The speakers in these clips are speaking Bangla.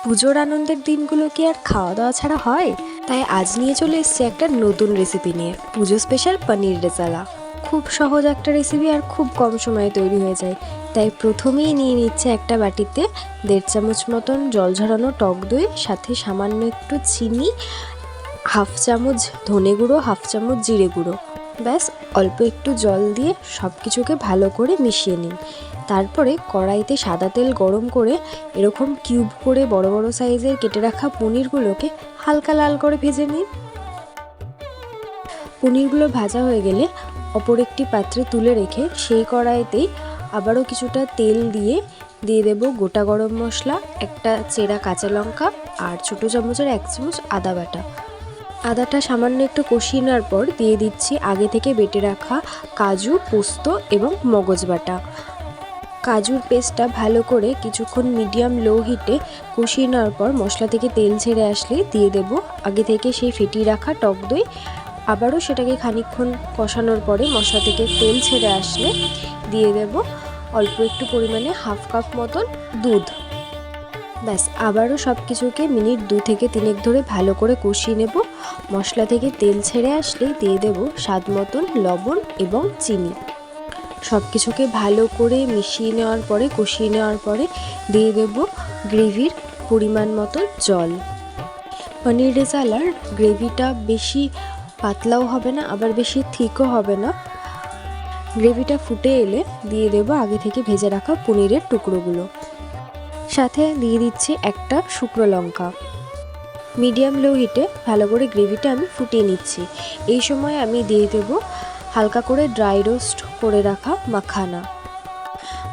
পুজোর আনন্দের দিনগুলো কি আর খাওয়া দাওয়া ছাড়া হয়? তাই আজ নিয়ে চলে এসেছি একটা নতুন রেসিপি নিয়ে, পুজো স্পেশাল পনির রেজালা। খুব সহজ একটা রেসিপি আর খুব কম সময়ে তৈরি হয়ে যায়। তাই প্রথমেই নিয়ে নিচ্ছে একটা বাটিতে 1.5 চামচ মতন জল ঝরানো টক দই, সাথে সামান্য একটু চিনি, 1/2 চামচ ধনে গুঁড়ো, 1/2 চামচ জিরে গুঁড়ো। ব্যাস অল্প একটু জল দিয়ে সব কিছুকে ভালো করে মিশিয়ে নিন। তারপরে কড়াইতে সাদা তেল গরম করে এরকম কিউব করে বড় বড় সাইজের কেটে রাখা পনিরগুলোকে হালকা লাল করে ভেজে নিন। পনিরগুলো ভাজা হয়ে গেলে অপর একটি পাত্রে তুলে রেখে সেই কড়াইতেই আবারও কিছুটা তেল দিয়ে দেব গোটা গরম মশলা, একটা চেরা কাঁচা লঙ্কা আর ছোটো চামচের 1 চামচ আদা বাটা। আদাটা সামান্য একটু কষিয়ে নেওয়ার পর দিয়ে দিচ্ছি আগে থেকে বেটে রাখা কাজু, পোস্ত এবং মগজ বাটা। কাজুর পেস্টটা ভালো করে কিছুক্ষণ মিডিয়াম লো হিটে কষিয়ে নেওয়ার পর মশলা থেকে তেল ছেড়ে আসলে দিয়ে দেব আগে থেকে সেই ফেটিয়ে রাখা টক দই। আবারও সেটাকে খানিকক্ষণ কষানোর পরে মশলা থেকে তেল ছেড়ে আসলে দিয়ে দেব অল্প একটু পরিমাণে 1/2 কাপ মতন দুধ। ব্যাস আবারও সব কিছুকে মিনিট 2 থেকে 3 ধরে ভালো করে কষিয়ে নেব। মশলা থেকে তেল ছেড়ে আসলে দিয়ে দেব স্বাদ মতন লবণ এবং চিনি। সব কিছুকে ভালো করে মিশিয়ে নেওয়ার পরে কষিয়ে নেওয়ার পরে দিয়ে দেব গ্রেভির পরিমাণ মতো জল। পনির রেজালার গ্রেভিটা বেশি পাতলাও হবে না, আবার বেশি থিকও হবে না। গ্রেভিটা ফুটে এলে দিয়ে দেব আগে থেকে ভেজে রাখা পনিরের টুকরোগুলো, সাথে দিয়ে দিচ্ছি একটা শুকনো লঙ্কা। মিডিয়াম লো হিটে ভালো করে গ্রেভিটা আমি ফুটিয়ে নিচ্ছি। এই সময় আমি দিয়ে দেব হালকা করে ড্রাই রোস্ট করে রাখা মাখানা।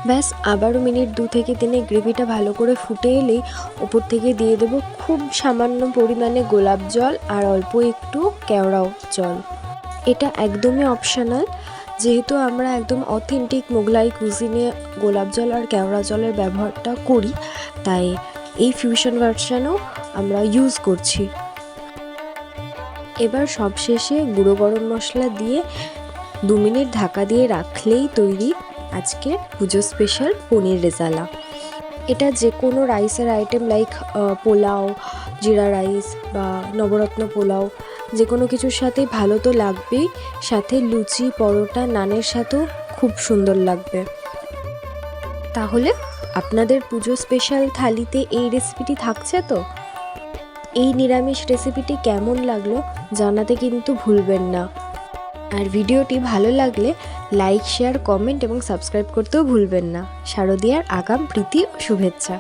ব্যাস আবারও মিনিট 2 থেকে 3 গ্রেভিটা ভালো করে ফুটে এলেই ওপর থেকে দিয়ে দেব খুব সামান্য পরিমাণে গোলাপ জল আর অল্প একটু কেওড়াও জল। এটা একদমই অপশনাল, যেহেতু আমরা একদম অথেন্টিক মোগলাই কুজিনে গোলাপ জল আর কেওড়া জলের ব্যবহারটা করি, তাই এই ফিউশন ভার্সানও আমরা ইউজ করছি। এবার সবশেষে গুঁড়ো গরম মশলা দিয়ে 2 মিনিট ঢাকা দিয়ে রাখলেই তৈরি আজকে পুজো স্পেশাল পনির রেজালা। এটা যে কোনো রাইসের আইটেম লাইক পোলাও, জিরা রাইস বা নবরত্ন পোলাও, যে কোনো কিছুর সাথে ভালো তো লাগবেই, সাথে লুচি, পরোটা, নানের সাথেও খুব সুন্দর লাগবে। তাহলে আপনাদের পুজো স্পেশাল থালিতে এই রেসিপিটি থাকছে তো? এই নিরামিষ রেসিপিটি কেমন লাগলো জানাতে কিন্তু ভুলবেন না। আর ভিডিওটি ভালো লাগলে লাইক, শেয়ার, কমেন্ট এবং সাবস্ক্রাইব করতেও ভুলবেন না। শারদীয়ার আগাম প্রীতি ও শুভেচ্ছা।